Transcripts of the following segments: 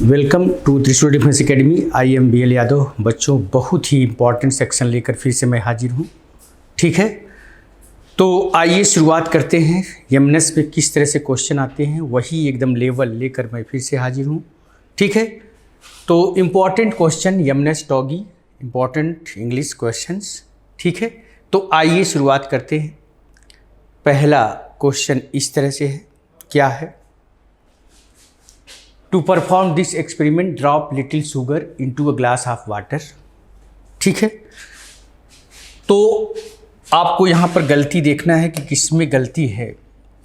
Welcome to त्रिशूल defence academy. I am BL Yadav. बच्चों, बहुत ही इम्पॉर्टेंट सेक्शन लेकर फिर से मैं हाजिर हूँ। ठीक है, तो आइए शुरुआत करते हैं। यमनेस पे किस तरह से क्वेश्चन आते हैं वही एकदम लेवल लेकर मैं फिर से हाजिर हूँ। ठीक है, तो इम्पॉर्टेंट क्वेश्चन यमनेस डॉगी, इम्पॉर्टेंट इंग्लिश क्वेश्चंस। ठीक है, तो आइए शुरुआत करते हैं। पहला क्वेश्चन इस तरह से है, क्या है? To perform this experiment drop little sugar into a glass of water. ठीक है, तो आपको यहाँ पर गलती देखना है कि किसमें गलती है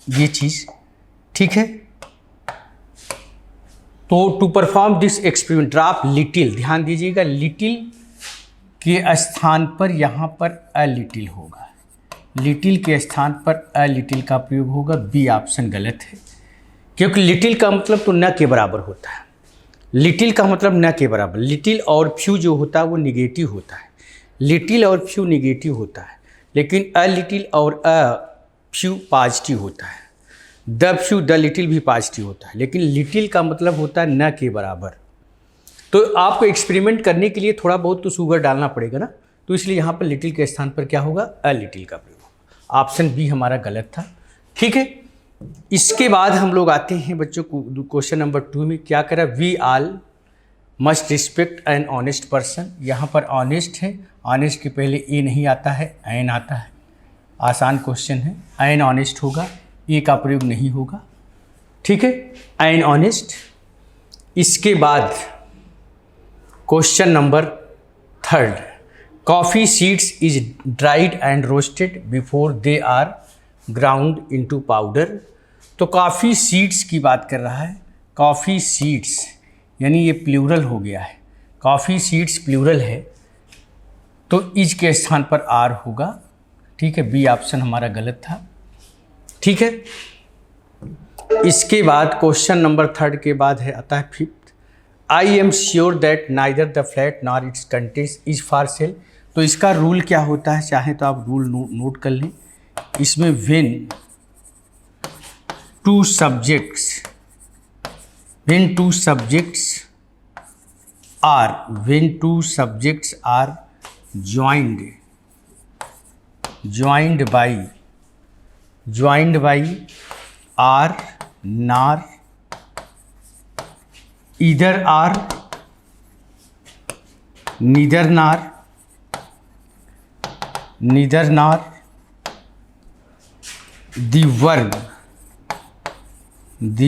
ये चीज़। ठीक है, तो to perform this experiment drop little, ध्यान दीजिएगा, लिटिल के स्थान पर यहाँ पर अ लिटिल होगा। लिटिल के स्थान पर अ लिटिल का प्रयोग होगा। बी ऑप्शन गलत है, क्योंकि लिटिल का मतलब तो न के बराबर होता है। लिटिल का मतलब न के बराबर। लिटिल और फ्यू जो होता है वो निगेटिव होता है। लिटिल और फ्यू निगेटिव होता है, लेकिन अ लिटिल और अ फ्यू पॉजिटिव होता है। द फ्यू द लिटिल भी पॉजिटिव होता है, लेकिन लिटिल का मतलब होता है न के बराबर। तो आपको एक्सपेरिमेंट करने के लिए थोड़ा बहुत तो शुगर डालना पड़ेगा ना, तो इसलिए यहाँ पर लिटिल के स्थान पर क्या होगा? अ लिटिल का प्रयोग। ऑप्शन बी हमारा गलत था। ठीक है, इसके बाद हम लोग आते हैं बच्चों को क्वेश्चन नंबर 2 में। क्या करा? We all must respect an honest person. यहाँ पर ऑनेस्ट है, ऑनेस्ट के पहले ए नहीं आता है, एन आता है। आसान क्वेश्चन है, एन ऑनेस्ट होगा, ए का प्रयोग नहीं होगा। ठीक है, एन ऑनेस्ट। इसके बाद question number 3, coffee seeds is dried and roasted before they are ground into powder. तो कॉफ़ी सीड्स की बात कर रहा है। कॉफ़ी सीड्स यानी ये प्लूरल हो गया है। कॉफ़ी सीड्स प्लूरल है, तो इज के स्थान पर आर होगा। ठीक है, बी ऑप्शन हमारा गलत था। ठीक है, इसके बाद क्वेश्चन नंबर 3 के बाद है आता है 5th, I am sure that neither the flat nor it's contents is for sale. तो इसका रूल क्या होता है? चाहे तो आप रूल नोट कर लें। इसमें when two subjects are joined by are, nor, either are, neither nor, the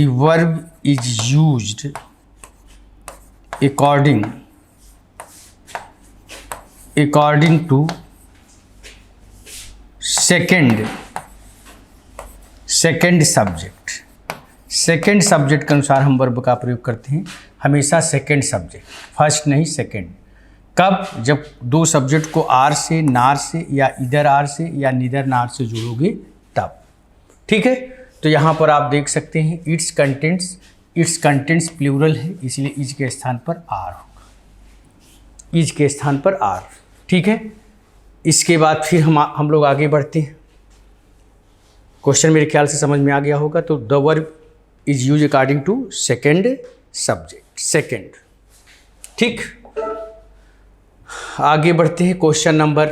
verb is used according to second subject. Second subject के अनुसार हम वर्ब का प्रयोग करते हैं हमेशा। सेकेंड सब्जेक्ट, फर्स्ट नहीं, सेकेंड। कब? जब दो सब्जेक्ट को आर से, नार से, या इधर आर से, या निदर नार से जोड़ोगे तब। ठीक है, तो यहाँ पर आप देख सकते हैं इट्स कंटेंट्स प्लूरल है, इसलिए इज के स्थान पर आर होगा। इज के स्थान पर आर। ठीक है, इसके बाद फिर हम लोग आगे बढ़ते हैं। क्वेश्चन मेरे ख्याल से समझ में आ गया होगा। तो the verb is use according to second subject, second. ठीक, आगे बढ़ते हैं। क्वेश्चन नंबर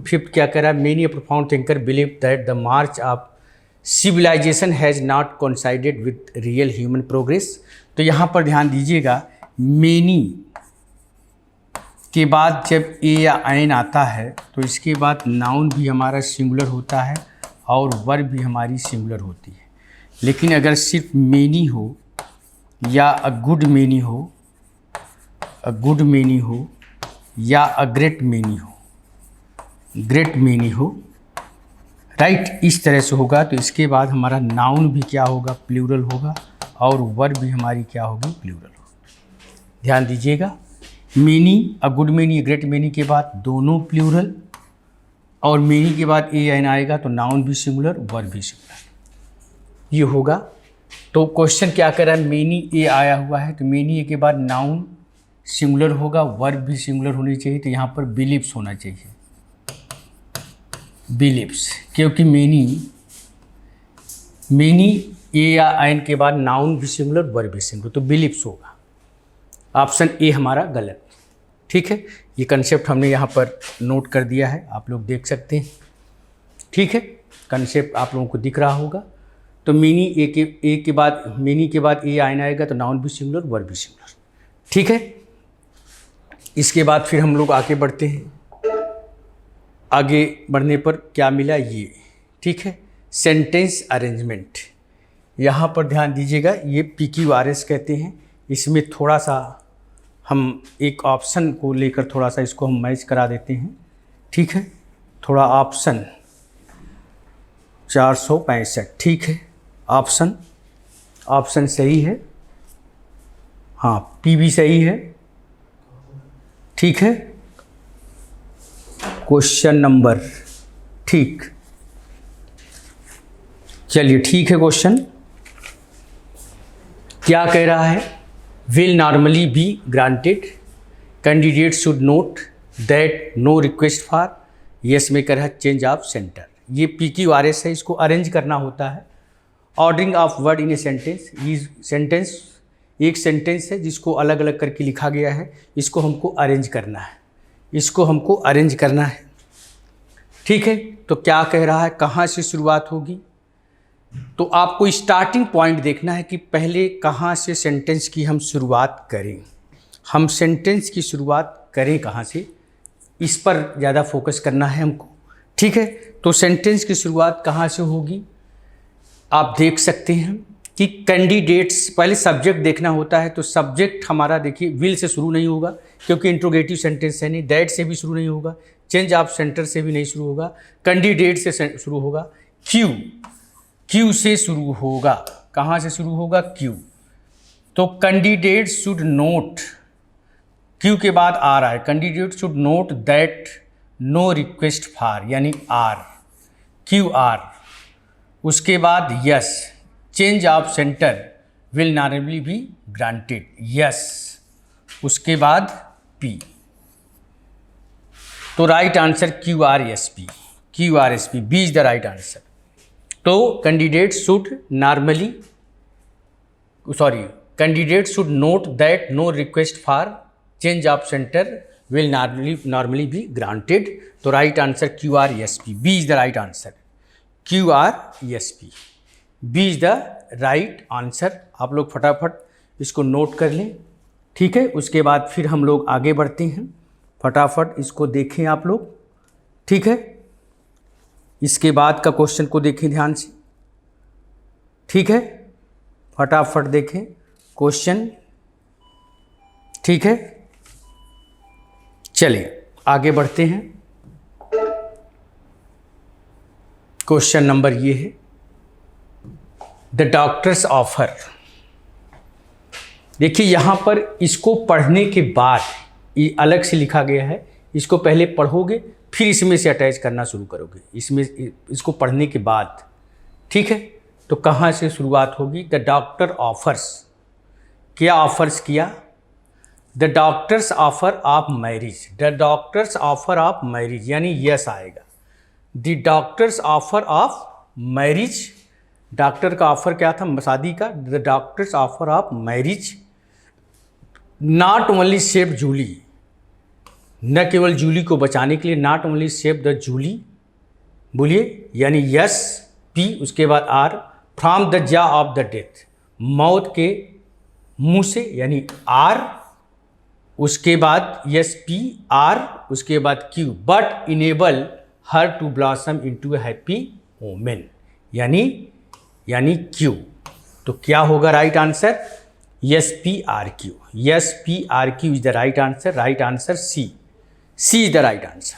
5 क्या कह रहा है? Many a profound thinker believe that the march of civilization has not coincided with real human progress. तो यहाँ पर ध्यान दीजिएगा, मेनी के बाद जब ए या एन आता है तो इसके बाद नाउन भी हमारा सिंगुलर होता है और वर्ब भी हमारी सिंगुलर होती है। लेकिन अगर सिर्फ मेनी हो या अ गुड मेनी हो, या अ ग्रेट मेनी हो, राइट, इस तरह से होगा। तो इसके बाद हमारा नाउन भी क्या होगा? प्लूरल होगा, और वर्ब भी हमारी क्या होगी? प्लूरल होगी। ध्यान दीजिएगा, many, a good many, great many के बाद दोनों प्लूरल, और मेनी के बाद ए एन आएगा तो नाउन भी सिंगुलर, वर्ब भी सिंगुलर, ये होगा। तो क्वेश्चन क्या कर रहा है? मेनी ए आया हुआ है, तो मेनी ए के बाद नाउन सिंगुलर होगा, वर्ब भी सिंगुलर होनी चाहिए। तो यहाँ पर बिलीव्स होना चाहिए, बिलीव्स, क्योंकि मेनी ए या एन के बाद नाउन भी सिंगुलर, वर्ब भी सिंगुलर, तो बिलीव्स होगा। ऑप्शन ए हमारा गलत। ठीक है, ये कंसेप्ट हमने यहाँ पर नोट कर दिया है, आप लोग देख सकते हैं। ठीक है, कंसेप्ट आप लोगों को दिख रहा होगा। तो मीनी ए के बाद मीनी के बाद ए आयन आएगा तो नाउन भी सिंगुलर, वर्ब भी सिंगुलर। ठीक है, इसके बाद फिर हम लोग आगे बढ़ते हैं। आगे बढ़ने पर क्या मिला ये, ठीक है, सेंटेंस अरेंजमेंट। यहाँ पर ध्यान दीजिएगा, ये PQRS कहते हैं। इसमें थोड़ा सा हम एक ऑप्शन को लेकर थोड़ा सा इसको हम मैच करा देते हैं। ठीक है, थोड़ा ऑप्शन 465, ठीक है, ऑप्शन सही है, हाँ पी भी सही है। ठीक है, क्वेश्चन नंबर, ठीक, चलिए ठीक है। क्वेश्चन क्या कह रहा है, will normally be granted, candidate should note that no request for, S में कर है चेंज ऑफ सेंटर। ये PQRS है, इसको अरेंज करना होता है। Ordering of word in a sentence, ये सेंटेंस एक सेंटेंस है जिसको अलग अलग करके लिखा गया है, इसको हमको अरेंज करना है, इसको हमको अरेंज करना है। ठीक है, तो क्या कह रहा है, कहाँ से शुरुआत होगी, तो आपको स्टार्टिंग पॉइंट देखना है कि पहले कहाँ से सेंटेंस की हम शुरुआत करें, हम सेंटेंस की शुरुआत करें कहाँ से, इस पर ज़्यादा फोकस करना है हमको। ठीक है, तो सेंटेंस की शुरुआत कहाँ से होगी, आप देख सकते हैं कि कैंडिडेट्स, पहले सब्जेक्ट देखना होता है। तो सब्जेक्ट हमारा देखिए विल से शुरू नहीं होगा क्योंकि इंट्रोगेटिव सेंटेंस है नहीं, दैट से भी शुरू नहीं होगा, चेंज ऑफ सेंटर से भी नहीं शुरू होगा, कैंडिडेट से शुरू होगा, क्यू से शुरू होगा। कहाँ से शुरू होगा, क्यू। तो कैंडिडेट शुड नोट, क्यू के बाद आ रहा है, candidate should note that no request for, यानी आर, QR। उसके बाद yes, change of centre will normally be granted, yes. उसके बाद P, तो right answer QRSP, B is the right answer. तो candidate should note that no request for change of centre will normally be granted. तो right answer QRSP, B is the right answer, QRSP, B is the right answer. आप लोग फटाफट इसको note कर लें। ठीक है, उसके बाद फिर हम लोग आगे बढ़ते हैं, फटाफट इसको देखें आप लोग। ठीक है, इसके बाद का क्वेश्चन को देखें ध्यान से। ठीक है, फटाफट देखें क्वेश्चन। ठीक है, चलिए आगे बढ़ते हैं। क्वेश्चन नंबर ये है, द डॉक्टर्स ऑफर। देखिए यहाँ पर इसको पढ़ने के बाद, ये अलग से लिखा गया है, इसको पहले पढ़ोगे फिर इसमें से अटैच करना शुरू करोगे, इसको पढ़ने के बाद। ठीक है, तो कहाँ से शुरुआत होगी, द डॉक्टर ऑफर्स, क्या ऑफर्स किया, the doctor's offer of marriage, the doctor's offer of marriage, यानी यस आएगा। The doctor's offer of marriage, doctor का ऑफर क्या था, शादी का, the doctor's offer of marriage not only save Julie, न केवल जूली को बचाने के लिए, not only save the Julie, बोलिए, यानी यस P, उसके बाद R, from the jaws of the death, मौत के मुंह से, यानी R, उसके बाद यस P R, उसके बाद Q, but enable her to blossom into a happy women, यानी Q। तो क्या होगा right answer, S P R Q, S P R Q is the right answer, right answer C is the right answer.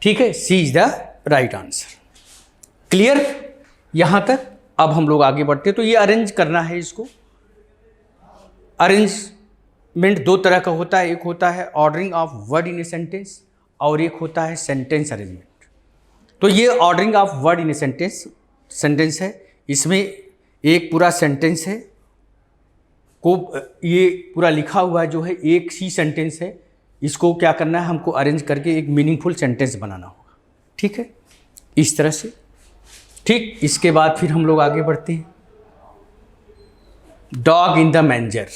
ठीक है, C is the right answer. Clear यहाँ तक। अब हम लोग आगे बढ़ते हैं। तो ये अरेंज करना है, इसको अरेंजमेंट दो तरह का होता है, एक होता है ordering of word in a sentence और एक होता है सेंटेंस अरेंजमेंट। तो ये ordering of word in a sentence है, इसमें एक पूरा सेंटेंस है को, ये पूरा लिखा हुआ है जो है एक ही सेंटेंस है, इसको क्या करना है, हमको अरेंज करके एक मीनिंगफुल सेंटेंस बनाना होगा। ठीक है, इस तरह से। ठीक, इसके बाद फिर हम लोग आगे बढ़ते हैं। Dog in the manger,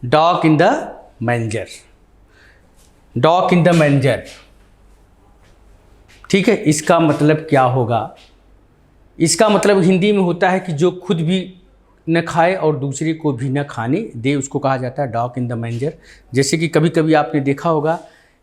dog in the manger, dog in the manger. ठीक है, इसका मतलब क्या होगा? इसका मतलब हिंदी में होता है कि जो खुद भी न खाए और दूसरे को भी न खाने दे, उसको कहा जाता है डॉग इन द मैंजर। जैसे कि कभी कभी आपने देखा होगा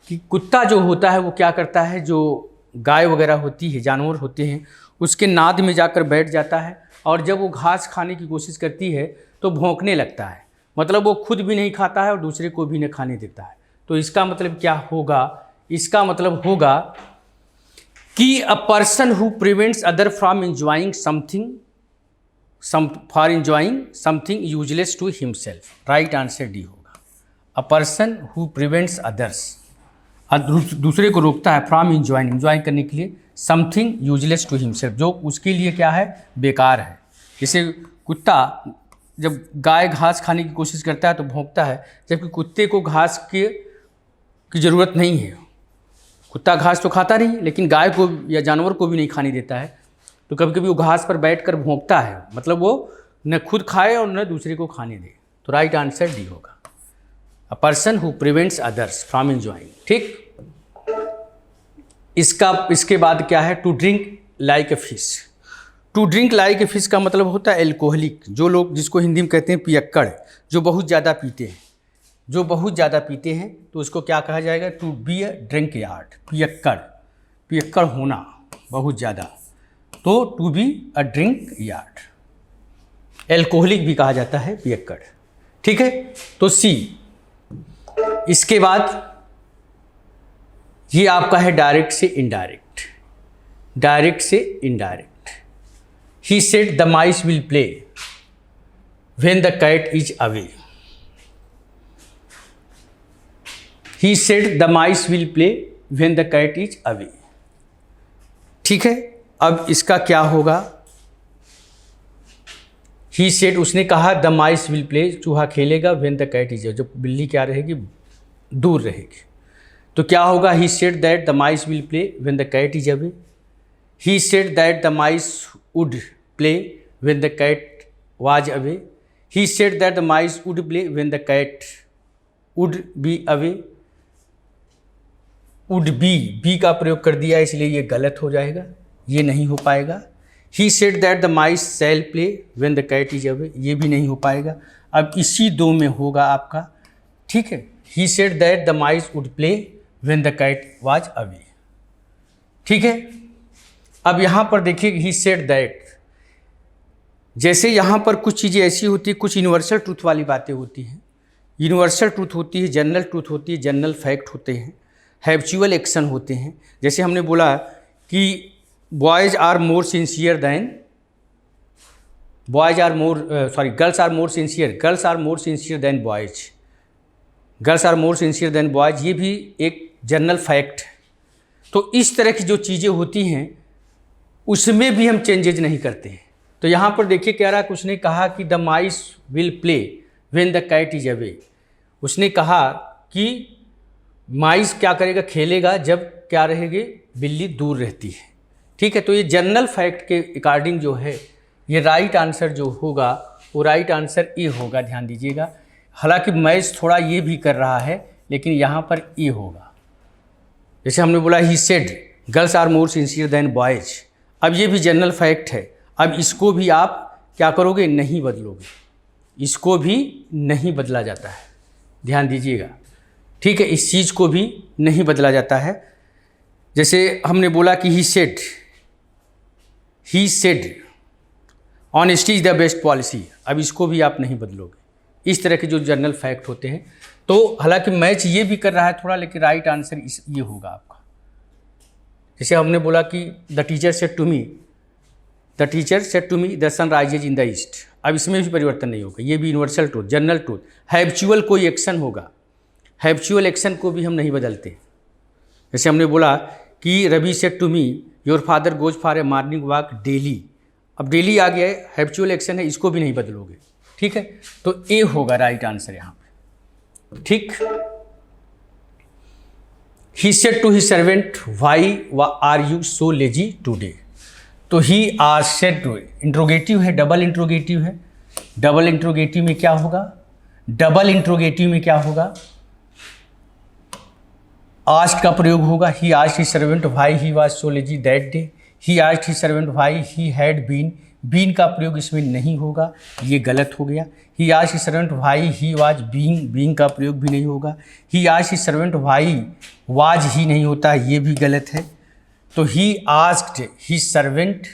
कि कुत्ता जो होता है वो क्या करता है, जो गाय वगैरह होती है, जानवर होते हैं, उसके नाद में जाकर बैठ जाता है और जब वो घास खाने की कोशिश करती है तो भौंकने लगता है। मतलब वो खुद भी नहीं खाता है और दूसरे को भी न खाने देता है। तो इसका मतलब क्या होगा? इसका मतलब होगा कि a person who prevents other from enjoying something useless to himself. Right answer D होगा। A person who prevents others, दूसरे को रोकता है, फ्रॉम एंजॉय करने के लिए, समथिंग यूजलेस टू हिमसेल्फ, जो उसके लिए क्या है, बेकार है। जैसे कुत्ता जब गाय घास खाने की कोशिश करता है तो भौंकता है, जबकि कुत्ते को घास की ज़रूरत नहीं है। कुत्ता घास तो खाता नहीं, लेकिन गाय को या जानवर को भी नहीं खाने देता है। तो कभी कभी वो घास पर बैठकर भौंकता है, मतलब वो न खुद खाए और न दूसरे को खाने दे। तो राइट आंसर डी होगा। A person who prevents others from enjoying. ठीक, इसके बाद क्या है? To drink like a fish. To drink like a fish का मतलब होता है एल्कोहलिक, जो लोग, जिसको हिंदी में कहते हैं पियक्कड़, जो बहुत ज़्यादा पीते हैं, जो बहुत ज़्यादा पीते हैं, तो उसको क्या कहा जाएगा? To be a drunkard. पियक्कड़ होना बहुत ज़्यादा, तो to be a drunkard. Alcoholic भी कहा जाता है पियक्कड़। ठीक है, तो सी। इसके बाद ये आपका है डायरेक्ट से इनडायरेक्ट। डायरेक्ट से indirect. He said the mice will play when the cat is away. He said the mice will play when the cat is away. ठीक है, अब इसका क्या होगा? ही सेड, उसने कहा, द माइस विल प्ले, चूहा खेलेगा, when the cat is away, जब बिल्ली क्या रहेगी, दूर रहेगी। तो क्या होगा? He said that the mice will play when the cat is away. He said that the mice would play when the cat was away. He said that the mice would play when the cat would be away. Would be का प्रयोग कर दिया, इसलिए ये गलत हो जाएगा, ये नहीं हो पाएगा। He said that the mice shall play when the cat is away, ये भी नहीं हो पाएगा। अब इसी दो में होगा आपका। ठीक है, he said that the mice would play when the cat was away. ठीक है, अब यहाँ पर देखिए, ही सेड दैट, जैसे यहाँ पर कुछ चीज़ें ऐसी होती है, कुछ यूनिवर्सल ट्रूथ वाली बातें होती हैं। यूनिवर्सल ट्रूथ होती है, जनरल ट्रूथ होती है, जनरल फैक्ट होते हैं, हैबिचुअल एक्शन होते हैं। जैसे हमने बोला कि girls are more sincere than boys. Girls are more sincere than boys, ये भी एक जनरल फैक्ट है। तो इस तरह की जो चीज़ें होती हैं उसमें भी हम चेंजेज नहीं करते हैं। तो यहाँ पर देखिए क्या रहा, उसने कहा कि the mice will play when the cat is away. उसने कहा कि माइस क्या करेगा, खेलेगा, जब क्या रहेगी, बिल्ली दूर रहती है। ठीक है, तो ये जनरल फैक्ट के अकॉर्डिंग जो है, ये राइट आंसर जो होगा वो राइट आंसर ए होगा। ध्यान दीजिएगा, हालांकि मैच थोड़ा ये भी कर रहा है, लेकिन यहाँ पर ए होगा। जैसे हमने बोला he said girls are more sincere than boys, अब ये भी जनरल फैक्ट है। अब इसको भी आप क्या करोगे, नहीं बदलोगे, इसको भी नहीं बदला जाता है। ध्यान दीजिएगा, ठीक है, इस चीज़ को भी नहीं बदला जाता है। जैसे हमने बोला कि he said honesty is the best policy, अब इसको भी आप नहीं बदलोगे। इस तरह के जो जनरल फैक्ट होते हैं, तो हालांकि मैच ये भी कर रहा है थोड़ा, लेकिन राइट आंसर ये होगा आपका। जैसे हमने बोला कि the teacher said to me the sun rises in the east, अब इसमें भी परिवर्तन नहीं होगा, ये भी universal truth, general truth. Habitual कोई एक्शन होगा, हैबिचुअल एक्शन को भी हम नहीं बदलते। जैसे हमने बोला कि Ravi said to me your father goes for a morning walk daily, अब डेली आ गया है, हैबिचुअल एक्शन है, इसको भी नहीं बदलोगे। ठीक है, तो ए होगा राइट आंसर यहाँ पे। ठीक, he said to his servant why are you so lazy today, तो he are said to, interrogative है, डबल इंट्रोगेटिव है। डबल इंट्रोगेटिव में क्या होगा, डबल इंट्रोगेटिव में क्या होगा, आस्क्ड का प्रयोग होगा। He asked his servant why he was so lazy that day. He asked his servant why he had been. Been का प्रयोग इसमें नहीं होगा, ये गलत हो गया। He asked his servant why he was being. Being का प्रयोग भी नहीं होगा। He asked his servant why was he नहीं होता, ये भी गलत है। तो he asked his servant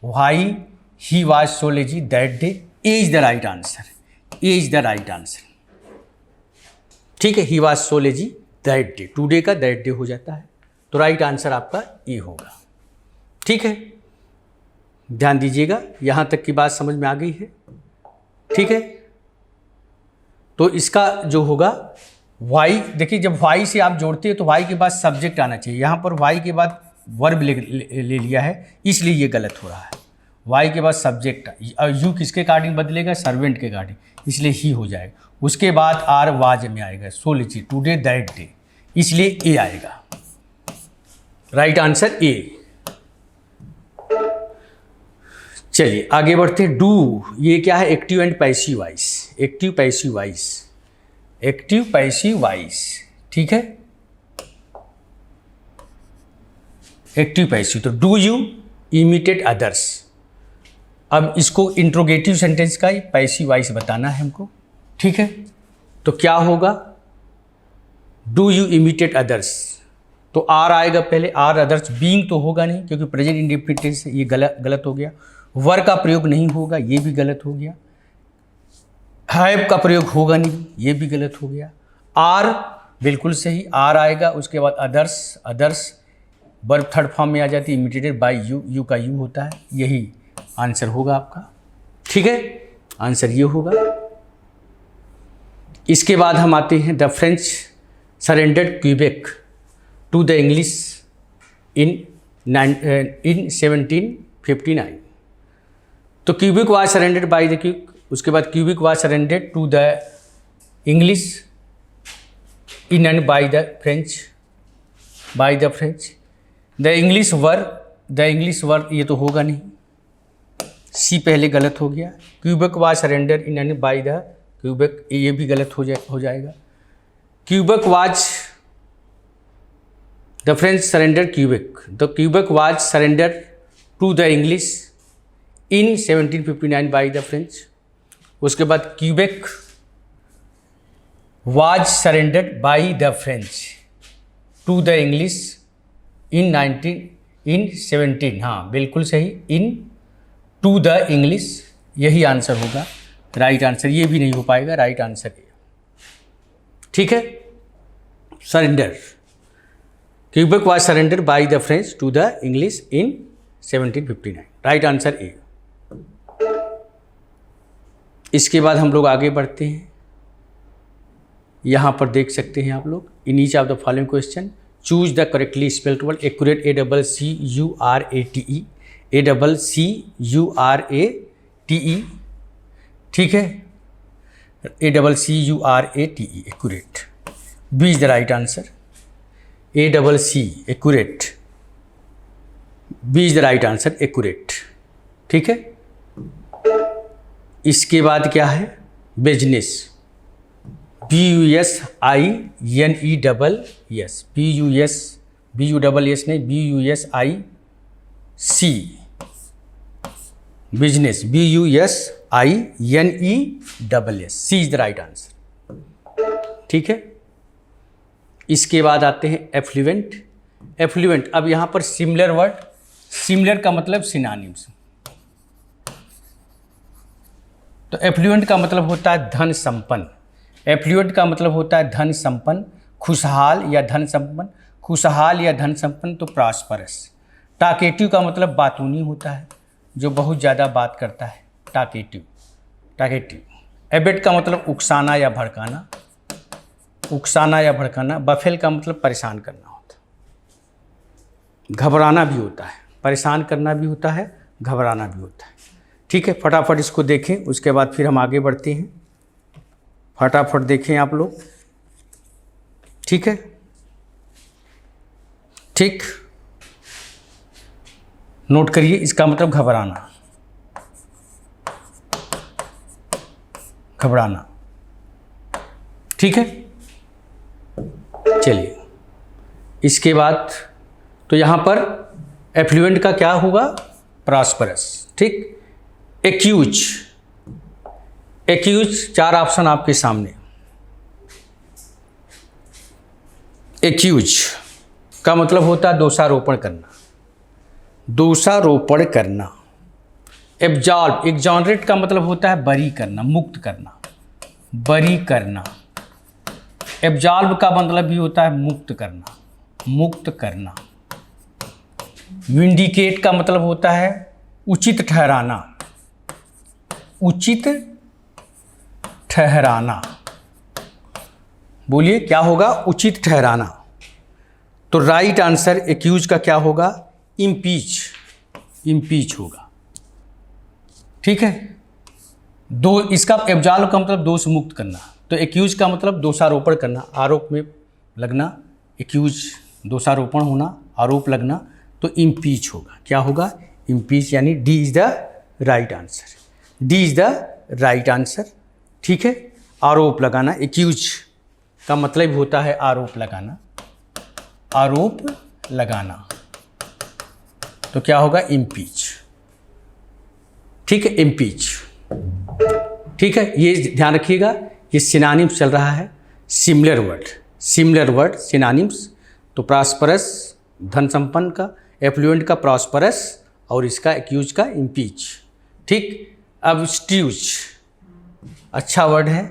why he was so lazy that day is the right answer. Is the right answer. ठीक है, ही was so lazy that day, today का दैट डे हो जाता है, तो राइट आंसर आपका ए होगा। ठीक है, ध्यान दीजिएगा, यहां तक की बात समझ में आ गई है। ठीक है, तो इसका जो होगा वाई, देखिए जब वाई से आप जोड़ते हैं तो वाई के बाद सब्जेक्ट आना चाहिए। यहां पर वाई के बाद वर्ब ले लिया है, इसलिए ये गलत हो रहा है। वाई के बाद सब्जेक्ट, यू किसके अकॉर्डिंग बदलेगा, सर्वेंट के अकॉर्डिंग, इसलिए ही हो जाएगा। उसके बाद आर वाज में आएगा, सो लीजिए टुडे दैट डे, इसलिए ए आएगा। राइट आंसर ए। चलिए आगे बढ़ते हैं। डू, ये क्या है, active and passive voice. Active passive voice, active passive voice. ठीक है, एक्टिव पैसिव, तो डू यू इमिटेट अदर्स। अब इसको इंट्रोगेटिव सेंटेंस का ही पैसिव वॉइस बताना है हमको। ठीक है, तो क्या होगा, डू यू इमिटेट अदर्स, तो आर आएगा पहले, आर अदर्स। बीइंग तो होगा नहीं क्योंकि प्रेजेंट इंडेफिनिट टेंस है, ये गलत हो गया। वर का प्रयोग नहीं होगा, ये भी गलत हो गया। हैव का प्रयोग होगा नहीं, ये भी गलत हो गया। आर बिल्कुल सही, आर आएगा। उसके बाद others, others verb third form में आ जाती है, इमिटेटेड बाय यू, यू का यू होता है, यही आंसर होगा आपका। ठीक है, आंसर ये होगा। इसके बाद हम आते हैं, the French surrendered Quebec to the English in 1759। तो Quebec was surrendered by the क्यूक, उसके बाद Quebec was surrendered to the English in and by the French, by the French. The English were ये तो होगा नहीं, सी पहले गलत हो गया। Quebec was surrendered in and by the Quebec, ये भी गलत हो जाएगा। Quebec was, the French surrender Quebec, the Quebec was surrender to the English in 1759 by the French. उसके बाद Quebec was surrendered by the French to the English in 17, हाँ बिल्कुल सही, इन टू द इंग्लिश, यही answer होगा। Right answer, ये भी नहीं हो पाएगा, राइट आंसर ये। ठीक है, surrender, Quebec was surrender by the French to the English in 1759, right answer A. इसके बाद हम लोग आगे बढ़ते हैं। यहाँ पर देख सकते हैं आप लोग, in each of the following question choose the correctly spelled word accurate, ACCURATE, ACCURATE। ठीक है, ACCURATE, accurate. B is the right answer, ACC accurate, B is the right answer, accurate. ठीक है, इसके बाद क्या है, बिजनेस, BUSINESS, BUSS नहीं, BUSIC, business, BUSINESS, C is the right answer. ठीक है, इसके बाद आते हैं एफ्लुएंट। एफ्लुएंट, अब यहाँ पर सिमिलर वर्ड, सिमिलर का मतलब सिनोनिम्स। तो एफ्लुएंट का मतलब होता है धन संपन्न, एफ्लुएंट का मतलब होता है धन संपन्न, खुशहाल या धन संपन्न, खुशहाल या धन संपन्न तो प्रॉस्परस। टाकेटिव का मतलब बातूनी होता है, जो बहुत ज़्यादा बात करता है, टाकेटिव, टाकेटिव। एबेट का मतलब उकसाना या भड़काना, उकसाना या भड़काना। बफेल का मतलब परेशान करना होता है, घबराना भी होता है, परेशान करना भी होता है, घबराना भी होता है। ठीक है, फटाफट इसको देखें, उसके बाद फिर हम आगे बढ़ते हैं। फटाफट देखें आप लोग। ठीक है, ठीक, नोट करिए, इसका मतलब घबराना, घबराना। ठीक है। चलिए इसके बाद तो यहाँ पर एफ्लुएंट का क्या होगा, प्रॉस्परस, ठीक। एक्यूज, एक्यूज 4 ऑप्शन आपके सामने। एक्यूज का मतलब होता है दोषारोपण करना, दोषारोपण करना। एब्जॉल्व, एग्जॉनरेट का मतलब होता है बरी करना, मुक्त करना, बरी करना। एब्जॉल्व का मतलब भी होता है मुक्त करना, मुक्त करना। विंडिकेट का मतलब होता है उचित ठहराना, उचित ठहराना। बोलिए क्या होगा, उचित ठहराना। तो राइट आंसर एक्यूज का क्या होगा, इम्पीच, इम्पीच होगा, ठीक है। दो, इसका एब्जॉल्व का मतलब दोष मुक्त करना, तो एक्यूज का मतलब दोषारोपण करना, आरोप में लगना। एक्यूज दोषारोपण होना, आरोप लगना, तो इम्पीच होगा। क्या होगा, इम्पीच, यानी D is the right answer, D is the right answer, ठीक है। आरोप लगाना, एक्यूज का मतलब होता है आरोप लगाना, आरोप लगाना, तो क्या होगा, इम्पीच, ठीक है, इम्पीच, ठीक है। ये ध्यान रखिएगा, ये सिनोनिम्स चल रहा है, similar word, similar word synonyms. तो प्रॉस्परस धन संपन्न का, एफ्लुएंट का प्रॉस्परस, और इसका एक्यूज का इम्पीच, ठीक। अब स्ट्यूज, अच्छा वर्ड है,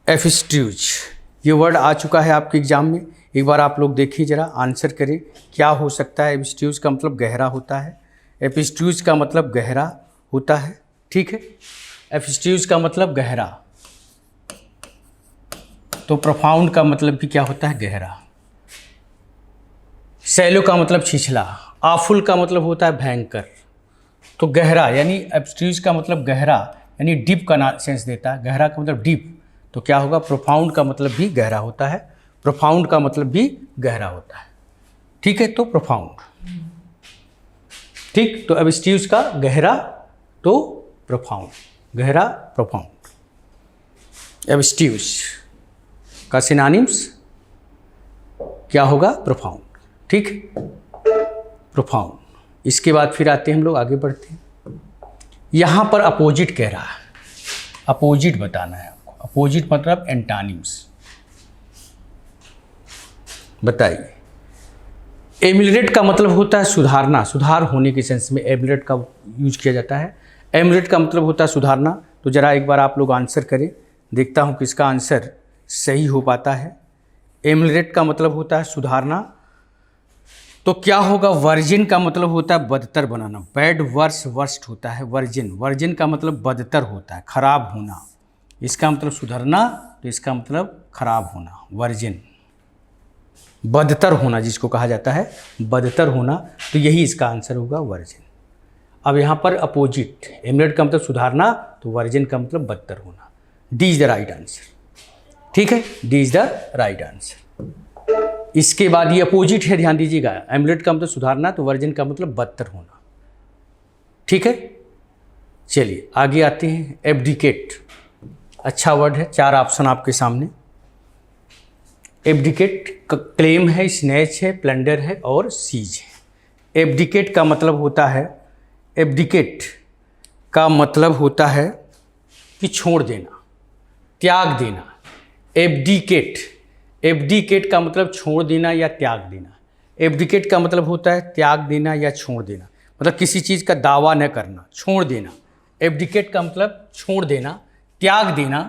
एफिस्ट्यूज, ये वर्ड आ चुका है आपके एग्जाम में। एक बार आप लोग देखिए जरा, आंसर करें क्या हो सकता है। एफिस्ट्यूज का मतलब गहरा होता है, एफिस्ट्यूज का मतलब गहरा होता है, ठीक है। एफिस्ट्यूज का मतलब गहरा, तो प्रोफाउंड का मतलब भी क्या होता है, गहरा। सैलो का मतलब छिछला, आफुल का मतलब होता है भयंकर, तो गहरा, यानी एब्स्ट्यूज का मतलब गहरा, यानी डीप का सेंस देता है। गहरा का मतलब डीप, तो क्या होगा, प्रोफाउंड का मतलब भी गहरा होता है, प्रोफाउंड का मतलब भी गहरा होता है, ठीक है। तो प्रोफाउंड, ठीक। तो एब्स्ट्यूज का गहरा, तो प्रोफाउंड, गहरा, प्रोफाउंड। एब्स्ट्यूज का सिनोनिम्स क्या होगा, प्रोफाउंड, ठीक, प्रोफाउंड। इसके बाद फिर आते हैं हम लोग, आगे बढ़ते हैं। यहाँ पर अपोजिट कह रहा है, अपोजिट बताना है आपको। अपोजिट मतलब एंटानिम्स, बताइए। एमिलेट का मतलब होता है सुधारना, सुधार होने के सेंस में एमिलेट का यूज किया जाता है। एमिलेट का मतलब होता है सुधारना। तो जरा एक बार आप लोग आंसर करें, देखता हूँ किसका आंसर सही हो पाता है। एमिलेट का मतलब होता है सुधारना, तो क्या होगा, वर्जिन का मतलब होता है बदतर बनाना, बैड, वर्स, वर्स्ट होता है वर्जिन। वर्जिन का मतलब बदतर होता है, खराब होना। इसका मतलब सुधरना, तो इसका मतलब खराब होना, वर्जिन। बदतर होना जिसको कहा जाता है, बदतर होना, तो यही इसका आंसर होगा, वर्जिन। अब यहाँ पर अपोजिट, एमिलेट का मतलब सुधारना, तो वर्जिन का मतलब बदतर होना। D is the right answer, ठीक है, D is the right answer. इसके बाद ये अपोजिट है, ध्यान दीजिएगा। एमिलेट का मतलब सुधारना, तो वर्जिन का मतलब बदतर होना, ठीक है। चलिए आगे आते हैं। एब्डिकेट, अच्छा वर्ड है, 4 ऑप्शन आपके सामने। एब्डिकेट का क्लेम है, स्नैच है, प्लंडर है और सीज है। एब्डिकेट का मतलब होता है, एब्डिकेट का मतलब होता है कि छोड़ देना, त्याग देना। एब्डिकेट, एब्डिकेट का मतलब छोड़ देना या त्याग देना। एब्डिकेट का मतलब होता है त्याग देना या छोड़ देना, मतलब किसी चीज़ का दावा न करना, छोड़ देना। एब्डिकेट का मतलब छोड़ देना, त्याग देना,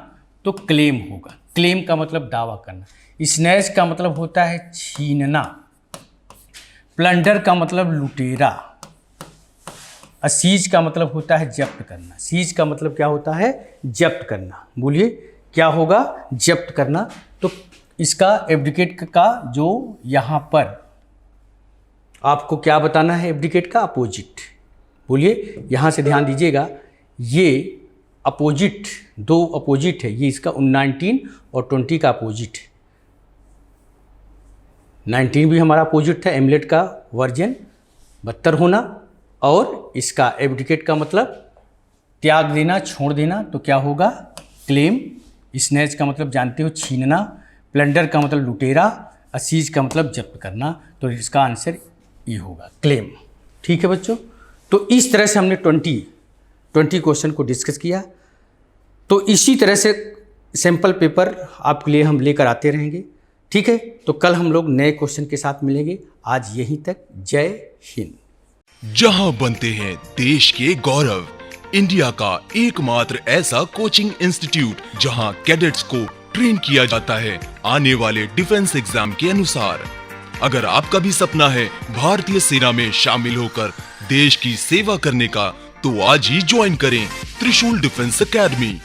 तो क्लेम होगा। क्लेम का मतलब दावा करना। स्नैच का मतलब होता है छीनना। प्लंडर का मतलब लुटेरा। सीज का मतलब होता है जब्त करना। सीज का मतलब क्या होता है, जब्त करना। बोलिए क्या होगा, जब्त करना। तो इसका एब्डिकेट का जो यहाँ पर आपको क्या बताना है, एब्डिकेट का अपोजिट। बोलिए, यहाँ से ध्यान दीजिएगा, ये अपोजिट, 2 अपोजिट है, ये इसका 19 और 20 का अपोजिट है। 19 भी हमारा अपोजिट था, एमिलेट का वर्जन बदतर होना, और इसका एब्डिकेट का मतलब त्याग देना, छोड़ देना, तो क्या होगा, क्लेम स्नैच का मतलब जानते हो छीनना, प्लंडर का मतलब लुटेरा, असीज का मतलब जब्त करना। तो इसका आंसर ये होगा क्लेम। ठीक है बच्चों, तो इस तरह से हमने 20 क्वेश्चन को डिस्कस किया। तो इसी तरह से सैम्पल पेपर आपके लिए हम लेकर आते रहेंगे। ठीक है, तो कल हम लोग नए क्वेश्चन के साथ मिलेंगे। आज यहीं तक, जय हिंद। जहां बनते हैं देश के गौरव, इंडिया का एकमात्र ऐसा कोचिंग इंस्टीट्यूट जहां कैडेट्स को ट्रेन किया जाता है आने वाले डिफेंस एग्जाम के अनुसार। अगर आपका भी सपना है भारतीय सेना में शामिल होकर देश की सेवा करने का, तो आज ही ज्वाइन करें त्रिशूल डिफेंस एकेडमी।